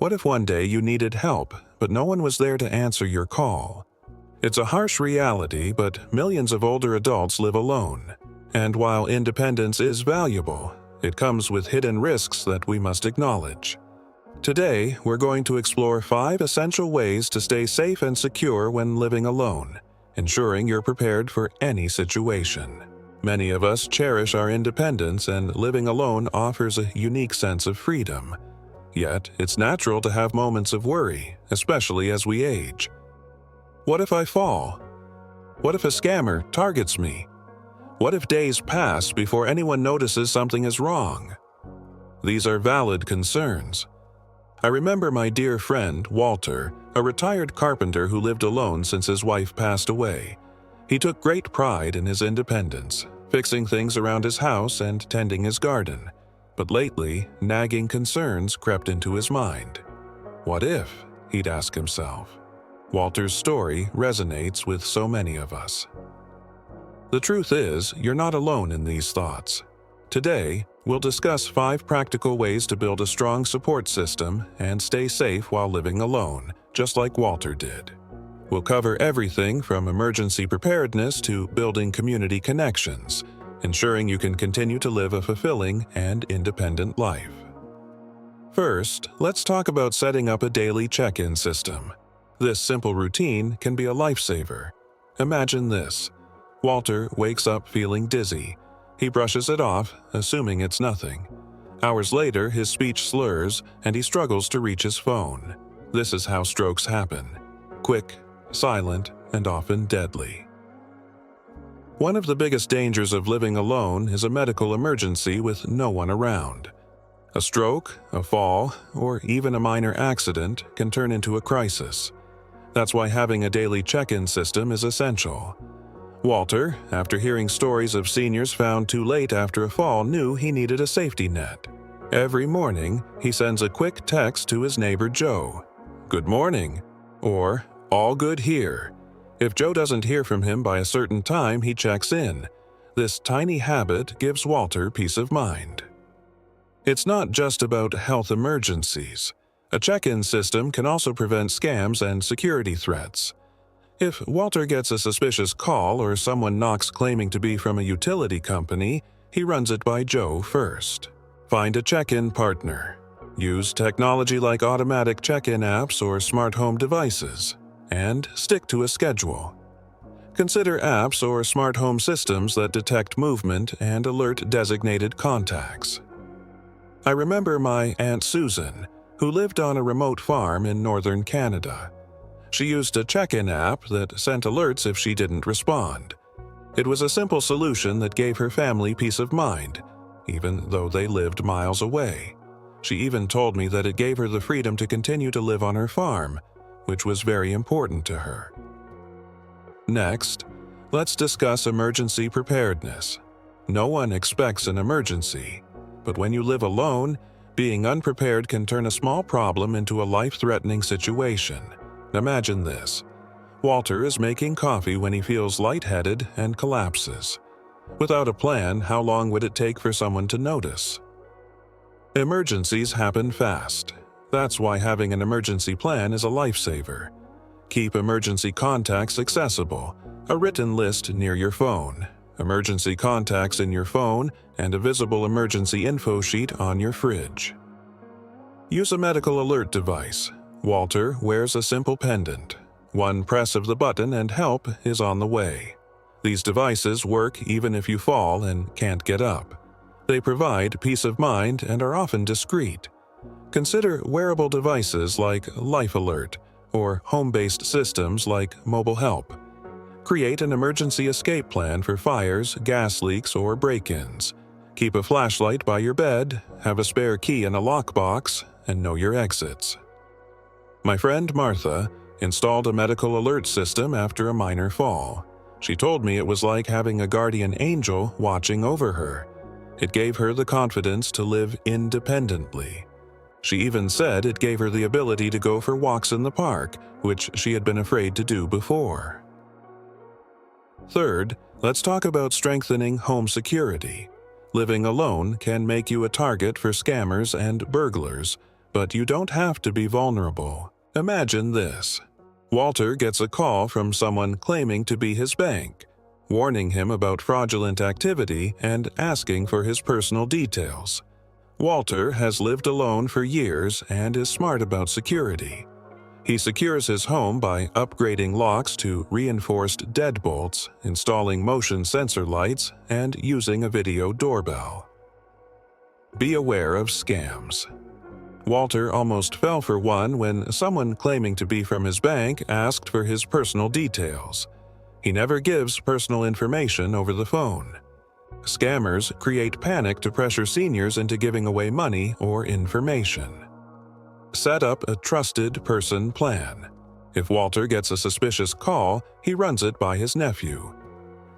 What if one day you needed help, but no one was there to answer your call? It's a harsh reality, but millions of older adults live alone. And while independence is valuable, it comes with hidden risks that we must acknowledge. Today, we're going to explore 5 essential ways to stay safe and secure when living alone, ensuring you're prepared for any situation. Many of us cherish our independence, and living alone offers a unique sense of freedom. Yet, it's natural to have moments of worry, especially as we age. What if I fall? What if a scammer targets me? What if days pass before anyone notices something is wrong? These are valid concerns. I remember my dear friend, Walter, a retired carpenter who lived alone since his wife passed away. He took great pride in his independence, fixing things around his house and tending his garden. But lately, nagging concerns crept into his mind. What if, he'd ask himself. Walter's story resonates with so many of us. The truth is, you're not alone in these thoughts. Today, we'll discuss 5 practical ways to build a strong support system and stay safe while living alone, just like Walter did. We'll cover everything from emergency preparedness to building community connections, ensuring you can continue to live a fulfilling and independent life. First, let's talk about setting up a daily check-in system. This simple routine can be a lifesaver. Imagine this. Walter wakes up feeling dizzy. He brushes it off, assuming it's nothing. Hours later, his speech slurs, and he struggles to reach his phone. This is how strokes happen. Quick, silent, and often deadly. One of the biggest dangers of living alone is a medical emergency with no one around. A stroke, a fall, or even a minor accident can turn into a crisis. That's why having a daily check-in system is essential. Walter, after hearing stories of seniors found too late after a fall, knew he needed a safety net. Every morning, he sends a quick text to his neighbor Joe, "Good morning," or "All good here." If Joe doesn't hear from him by a certain time, he checks in. This tiny habit gives Walter peace of mind. It's not just about health emergencies. A check-in system can also prevent scams and security threats. If Walter gets a suspicious call or someone knocks claiming to be from a utility company, he runs it by Joe first. Find a check-in partner. Use technology like automatic check-in apps or smart home devices, and stick to a schedule. Consider apps or smart home systems that detect movement and alert designated contacts. I remember my Aunt Susan, who lived on a remote farm in northern Canada. She used a check-in app that sent alerts if she didn't respond. It was a simple solution that gave her family peace of mind, even though they lived miles away. She even told me that it gave her the freedom to continue to live on her farm, which was very important to her. Next, let's discuss emergency preparedness. No one expects an emergency, but when you live alone, being unprepared can turn a small problem into a life-threatening situation. Imagine this. Walter is making coffee when he feels lightheaded and collapses. Without a plan, how long would it take for someone to notice? Emergencies happen fast. That's why having an emergency plan is a lifesaver. Keep emergency contacts accessible, a written list near your phone, emergency contacts in your phone, and a visible emergency info sheet on your fridge. Use a medical alert device. Walter wears a simple pendant. One press of the button and help is on the way. These devices work even if you fall and can't get up. They provide peace of mind and are often discreet. Consider wearable devices like Life Alert or home-based systems like Mobile Help. Create an emergency escape plan for fires, gas leaks, or break-ins. Keep a flashlight by your bed, have a spare key in a lockbox, and know your exits. My friend Martha installed a medical alert system after a minor fall. She told me it was like having a guardian angel watching over her. It gave her the confidence to live independently. She even said it gave her the ability to go for walks in the park, which she had been afraid to do before. Third, let's talk about strengthening home security. Living alone can make you a target for scammers and burglars, But you don't have to be vulnerable. Imagine this. Walter gets a call from someone claiming to be his bank, warning him about fraudulent activity and asking for his personal details. Walter has lived alone for years and is smart about security. He secures his home by upgrading locks to reinforced deadbolts, installing motion sensor lights, and using a video doorbell. Be aware of scams. Walter almost fell for one when someone claiming to be from his bank asked for his personal details. He never gives personal information over the phone. Scammers create panic to pressure seniors into giving away money or information. Set up a trusted person plan. If Walter gets a suspicious call, he runs it by his nephew.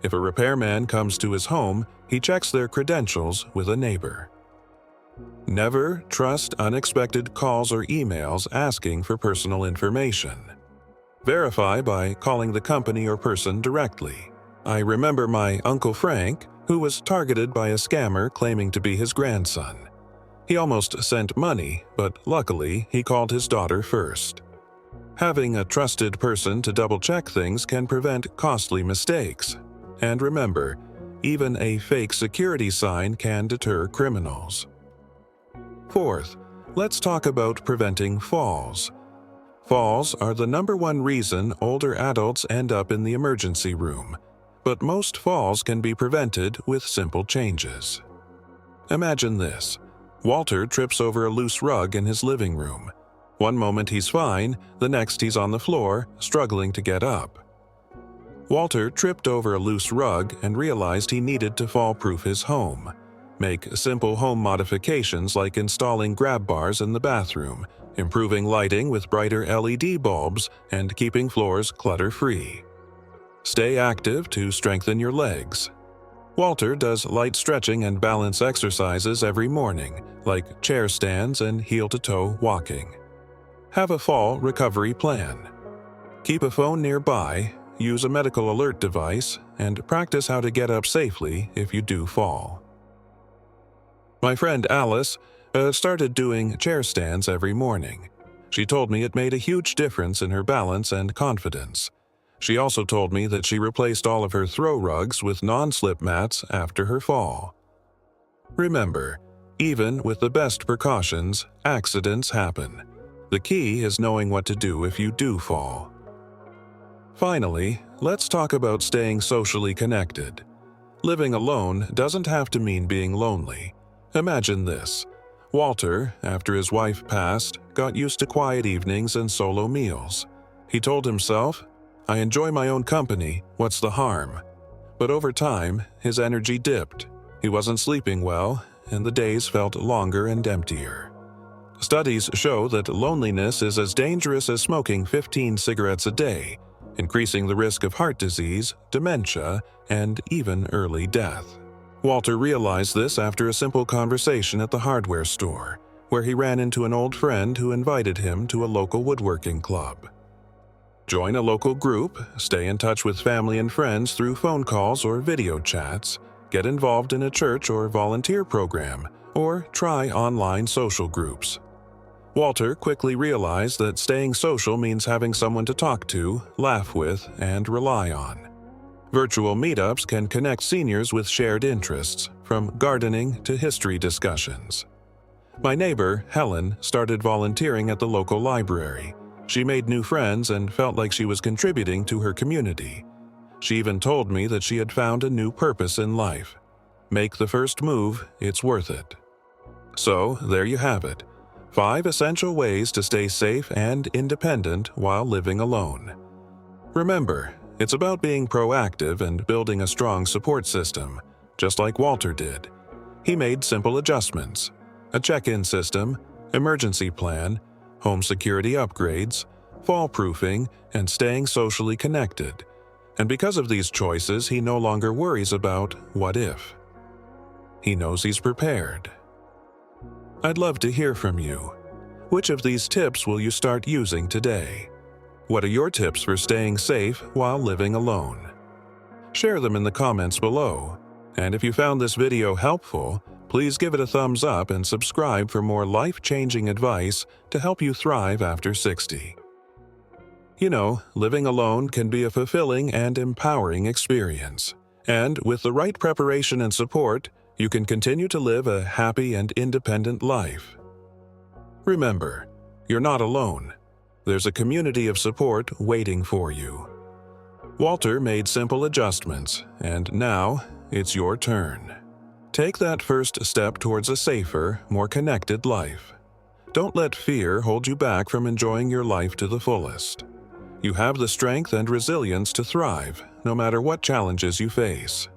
If a repairman comes to his home, he checks their credentials with a neighbor. Never trust unexpected calls or emails asking for personal information. Verify by calling the company or person directly. I remember my Uncle Frank, who was targeted by a scammer claiming to be his grandson. He almost sent money, but luckily he called his daughter first. Having a trusted person to double-check things can prevent costly mistakes. And remember, even a fake security sign can deter criminals. Fourth, let's talk about preventing falls. Falls are the #1 reason older adults end up in the emergency room, but most falls can be prevented with simple changes. Imagine this. Walter trips over a loose rug in his living room. One moment he's fine, the next he's on the floor, struggling to get up. Walter tripped over a loose rug and realized he needed to fall-proof his home. Make simple home modifications like installing grab bars in the bathroom, improving lighting with brighter LED bulbs, and keeping floors clutter-free. Stay active to strengthen your legs. Walter does light stretching and balance exercises every morning, like chair stands and heel-to-toe walking. Have a fall recovery plan. Keep a phone nearby, use a medical alert device, and practice how to get up safely if you do fall. My friend Alice started doing chair stands every morning. She told me it made a huge difference in her balance and confidence. She also told me that she replaced all of her throw rugs with non-slip mats after her fall. Remember, even with the best precautions, accidents happen. The key is knowing what to do if you do fall. Finally, let's talk about staying socially connected. Living alone doesn't have to mean being lonely. Imagine this. Walter, after his wife passed, got used to quiet evenings and solo meals. He told himself, "I enjoy my own company, what's the harm?" But over time, his energy dipped. He wasn't sleeping well, and the days felt longer and emptier. Studies show that loneliness is as dangerous as smoking 15 cigarettes a day, increasing the risk of heart disease, dementia, and even early death. Walter realized this after a simple conversation at the hardware store, where he ran into an old friend who invited him to a local woodworking club. Join a local group, stay in touch with family and friends through phone calls or video chats, get involved in a church or volunteer program, or try online social groups. Walter quickly realized that staying social means having someone to talk to, laugh with, and rely on. Virtual meetups can connect seniors with shared interests, from gardening to history discussions. My neighbor, Helen, started volunteering at the local library. She made new friends and felt like she was contributing to her community. She even told me that she had found a new purpose in life. Make the first move, it's worth it. So, there you have it. 5 essential ways to stay safe and independent while living alone. Remember, it's about being proactive and building a strong support system, just like Walter did. He made simple adjustments: a check-in system, emergency plan, home security upgrades, fall-proofing, and staying socially connected. And because of these choices, he no longer worries about what if. He knows he's prepared. I'd love to hear from you. Which of these tips will you start using today? What are your tips for staying safe while living alone? Share them in the comments below. And if you found this video helpful, Please give it a thumbs up and subscribe for more life-changing advice to help you thrive after 60. You know, living alone can be a fulfilling and empowering experience. And with the right preparation and support, you can continue to live a happy and independent life. Remember, you're not alone. There's a community of support waiting for you. Walter made simple adjustments, and now it's your turn. Take that first step towards a safer, more connected life. Don't let fear hold you back from enjoying your life to the fullest. You have the strength and resilience to thrive, no matter what challenges you face.